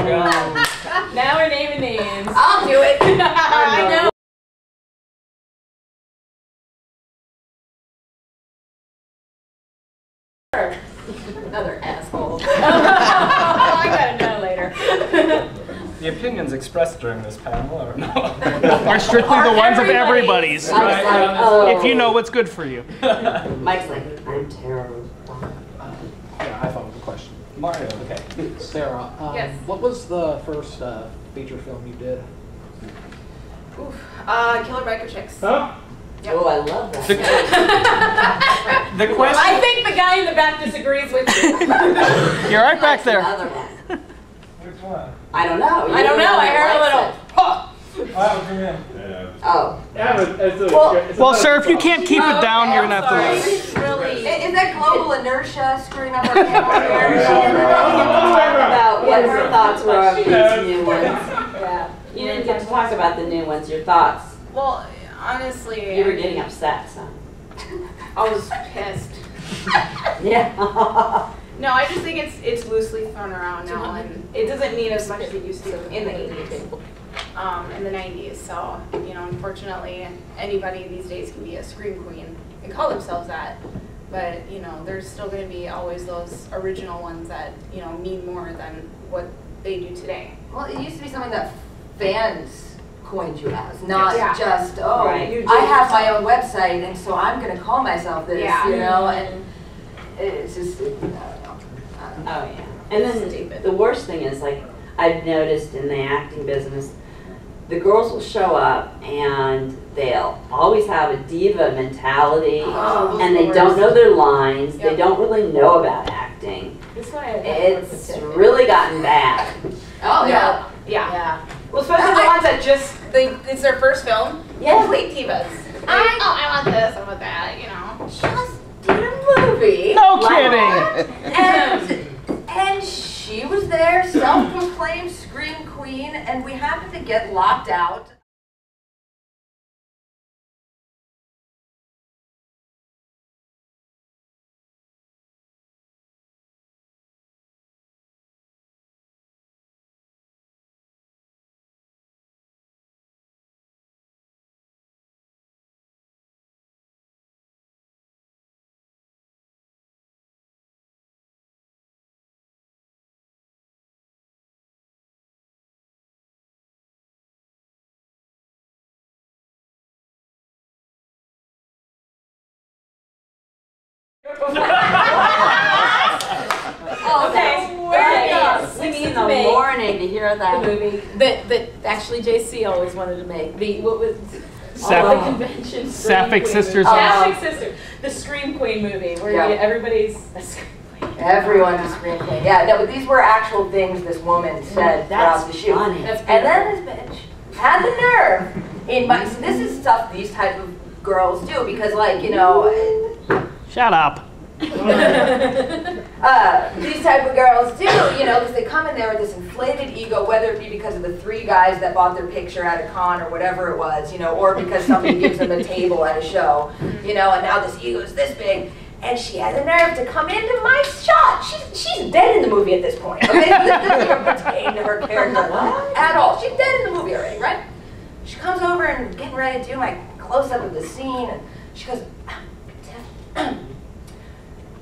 Now we're naming names. I'll do it. I know. Another asshole. I gotta know later. The opinions expressed during this panel are are strictly the ones of everybody's. Mike's like, oh. If you know what's good for you. Mike's like, I'm terrible. Yeah, I followed the question. Mario, okay. Sarah, Yes. what was the first feature film you did? Oof. Killer Biker Chicks. Huh? Yep. Oh, I love that. The question. I think the guy in the back disagrees with you. You're right back there. Another one. Which one? I don't know. I don't know. I heard a little. That was from him. Oh. Yeah, but it's a, Well, sir, if you can't keep it down, you're gonna have to leave. It's really. Is that global inertia screwing up our camera here? She didn't talk about what her thoughts were of these new ones. Yeah. You didn't get to talk about the new ones, your thoughts. Well, honestly. You were getting upset, so. I was pissed. Yeah. No, I just think it's loosely thrown around now, and it doesn't mean as much as it used to in the 80s, in the 90s. So, you know, unfortunately, anybody these days can be a scream queen and call themselves that. But, you know, there's still going to be always those original ones that, you know, mean more than what they do today. Well, it used to be something that fans coined you as, not just, oh, Right. I have my own website, and so I'm going to call myself this, Yeah. you know, and it's just, I don't know. Oh, yeah. And then the worst thing is, like, I've noticed in the acting business, the girls will show up and they'll always have a diva mentality, and they don't know their lines, they don't really know about acting. That's why It's really gotten bad. Oh, yeah. Yeah. Well, especially the ones that it's their first film. Yeah. Complete divas. I want this, I want that, you know. Just did a movie. No kidding. And she was there, self-proclaimed scream queen, and we happened to get locked out. We need in the morning to hear that. The movie that actually JC always wanted to make. What was the convention? Sapphic Sisters. Sapphic Sisters. The Scream Queen movie where everybody's a scream queen. Everyone's a scream queen. Yeah, no, but these were actual things this woman said throughout the shoot. Funny. And then this bitch had the nerve in my. So this is stuff these type of girls do because, like, you know. Shut up. These type of girls do, you know, because they come in there with this inflated ego, whether it be because of the 3 guys that bought their picture at a con or whatever it was, you know, or because somebody gives them a table at a show, you know, and now this ego is this big. And she had the nerve to come into my shot. She's dead in the movie at this point. Okay, this doesn't even pertain to her character at all. She's dead in the movie already, right? She comes over and getting ready to do my close-up of the scene, and she goes, Tiff,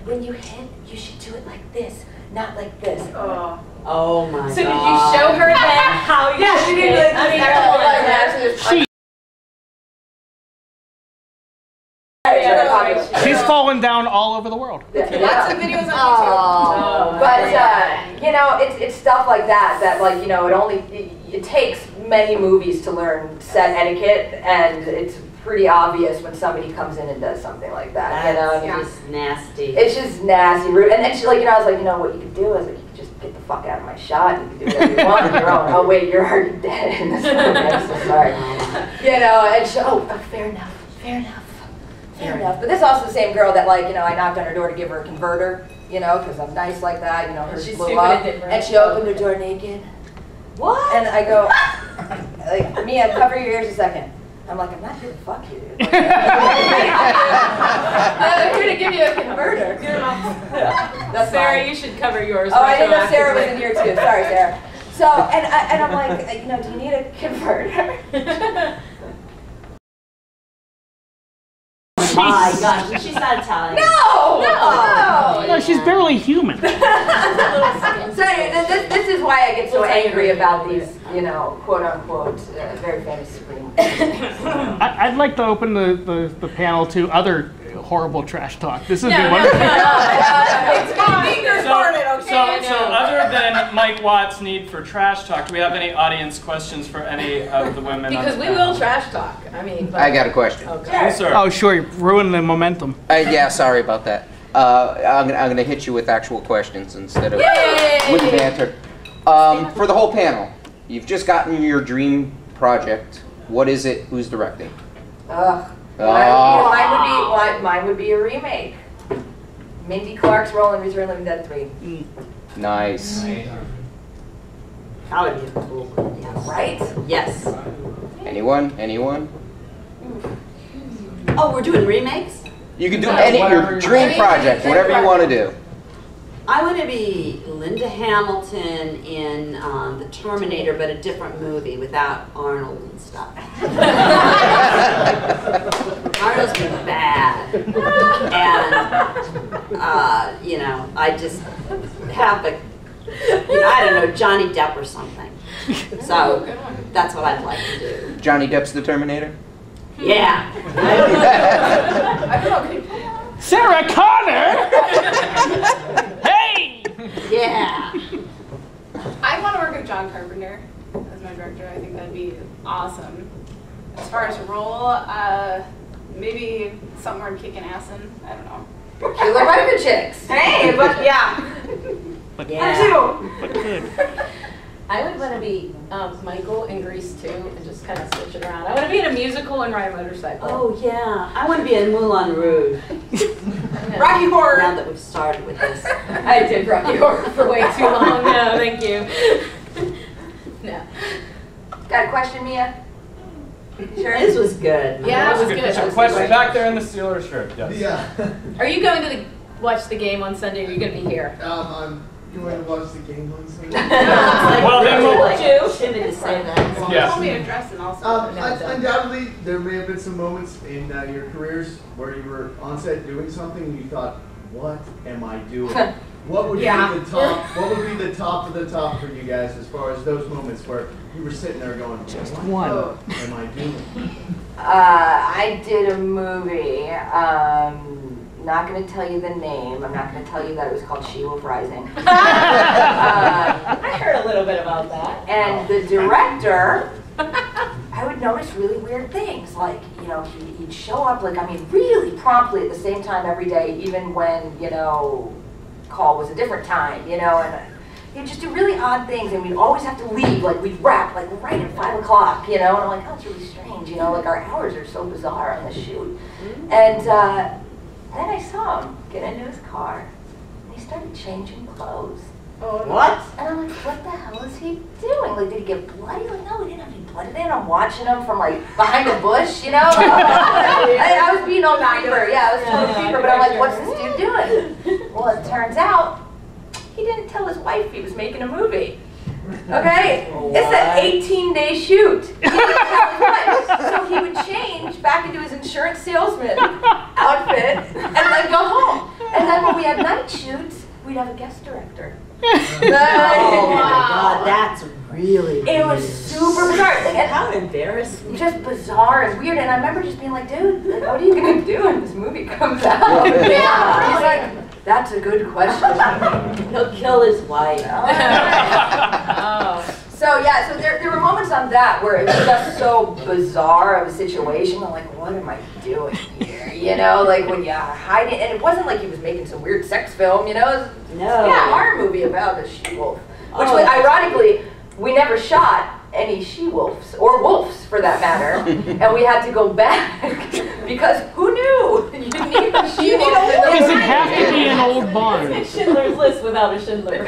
when you hit, you should do it like this, not like this. Oh my God. So did you show her then how you she did like She's fallen down all over the world. Lots of videos on YouTube. But you know, it's stuff like that like, you know, it takes many movies to learn set etiquette, and it's pretty obvious when somebody comes in and does something like that. That's you know, just nasty. it's just nasty, rude. And then she, like, you know, I was like, you know, what you could do is, like, you could just get the fuck out of my shot. You can do whatever you want on your own. Oh wait, you're already dead in this movie. I'm so sorry. You know, and she, fair enough. But this is also the same girl that, like, you know, I knocked on her door to give her a converter, you know, because I'm nice like that. You know, her blew up, and she opened her door naked. What? And I go, like, Mia, cover your ears a second. I'm like, I'm not here to fuck you, dude. Like, I'm here to give you a converter. That's Sarah, fine. you should cover yours. Oh, I didn't know Sarah was in here too. Sorry, Sarah. So, and I'm like, you know, do you need a converter? My gosh, and she's not Italian. No, she's barely human. So this is why I get so angry about these, you know, quote unquote, very famous Supreme. I'd like to open the panel to other horrible trash talk. This would be wonderful. It's being recorded, okay? So other than Mike Watt's need for trash talk, do we have any audience questions for any of the women? Because we will trash talk. I mean, but, I got a question. okay. Yes, sir. Oh, sure, you're ruining the momentum. Yeah, sorry about that. I'm gonna hit you with actual questions instead of witty banter. For the whole panel, you've just gotten your dream project. What is it? Who's directing? Mine would be a remake. Mindy Clark's role in Return of the Living Dead 3. Nice. That would be cool. Yes. Right? Yes. Anyone? Oh, we're doing remakes? You can do your dream project, whatever you want to do. I want to be Linda Hamilton in The Terminator, but a different movie without Arnold and stuff. Arnold's been bad. And, you know, I just have I don't know, Johnny Depp or something. So that's what I'd like to do. Johnny Depp's The Terminator? Yeah. Sarah Connor! Hey! Yeah. I want to work with John Carpenter as my director. I think that'd be awesome. As far as role, maybe something where I'm kicking ass in. I don't know. Killer Biker Chicks. Hey, but yeah. Yeah. But good. I would want to be Michael in Grease too, and just kind of switch it around. I want to be in a musical and ride a motorcycle. Oh, yeah. I want to be in Moulin Rouge. Rocky Horror. Now that we've started with this. I did Rocky Horror for way too long. No, thank you. No. Got a question, Mia? Sure. This was good. Yeah, it was good. There's a question back there in the Steelers shirt. Yes. Yeah. Are you going to watch the game on Sunday, or are you going to be here? I'm going to watch the game on Sunday. Well, then we'll- Timid to say that. Yeah. You told me to dress and also. Undoubtedly, there may have been some moments in your careers where you were on set doing something and you thought, "What am I doing?" What would be the top? What would be the top of the top for you guys as far as those moments where you were sitting there going, "What am I doing?" I did a movie. Not going to tell you the name. I'm not going to tell you that it was called She-Wolf Rising. I heard a little bit about that. And the director, I would notice really weird things. Like, you know, he'd show up, like, I mean, really promptly at the same time every day, even when, you know, call was a different time, you know, and he'd just do really odd things, and we'd always have to leave, like, we'd wrap, like, right at 5 o'clock, you know, and I'm like, oh, it's really strange, you know, like, our hours are so bizarre on the shoot. And then I saw him get into his car, and he started changing clothes. What? And I'm like, what the hell is he doing? Like, did he get bloody? Like, no, he didn't have any blood today. And I'm watching him from, like, behind a bush, you know? I was being all creeper. Yeah, I was totally creeper. But I'm like, what's this dude doing? Well, it turns out he didn't tell his wife he was making a movie. Okay? It's an 18-day shoot. He didn't tell his wife. So he would change back into his insurance salesman outfit and then go home. And then when we had night shoots, we'd have a guest director. Oh my God, that's really It was super bizarre. And how embarrassing. just bizarre and weird. And I remember just being like, dude, like, what are you going to do when this movie comes out? Yeah. He's like, that's a good question. He'll kill his wife. Oh. So yeah, so there were moments on that where it was just so bizarre of a situation. I'm like, what am I doing here? You know, like when you hide it, and it wasn't like he was making some weird sex film, you know? It was, No. Yeah, a horror movie about a she-wolf. Which was, ironically, we never shot any she-wolves, or wolves for that matter, and we had to go back because who knew? You need a she-wolf. Does it have to be an old barn? It's Schindler's List without a Schindler.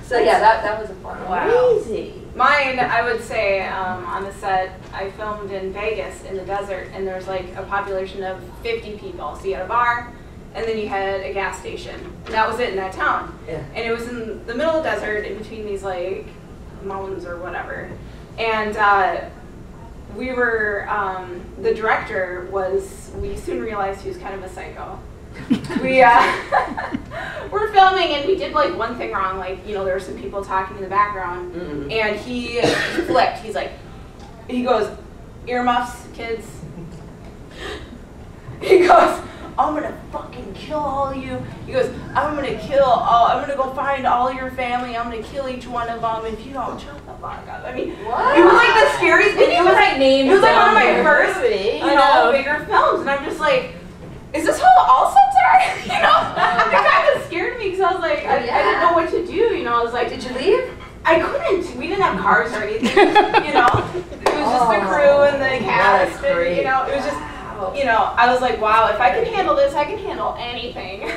So yeah, that was a fun one. Crazy. Mine, I would say, on the set, I filmed in Vegas in the desert, and there's like a population of 50 people. So you had a bar, and then you had a gas station. And that was it in that town. Yeah. And it was in the middle of the desert, in between these like mountains or whatever. And we were, the director was, we soon realized he was kind of a psycho. We were filming and we did like one thing wrong, like, you know, there were some people talking in the background, and he flipped. He's like, he goes, earmuffs, kids. He goes, I'm gonna fucking kill all of you. He goes, I'm gonna go find all your family. I'm gonna kill each one of them if you don't shut the fuck up. I mean, What? it was like the scariest thing. It was like names. It was like one of my down first, there. you know, bigger films, and I'm just like, is this how all sets are? You know, it kind of scared me because I was like, I didn't know what to do. You know, I was like, did you leave? I couldn't. We didn't have cars or anything. You know, it was just the crew and the cast, and you know, it was just. You know, I was like, wow, if I can handle this, I can handle anything.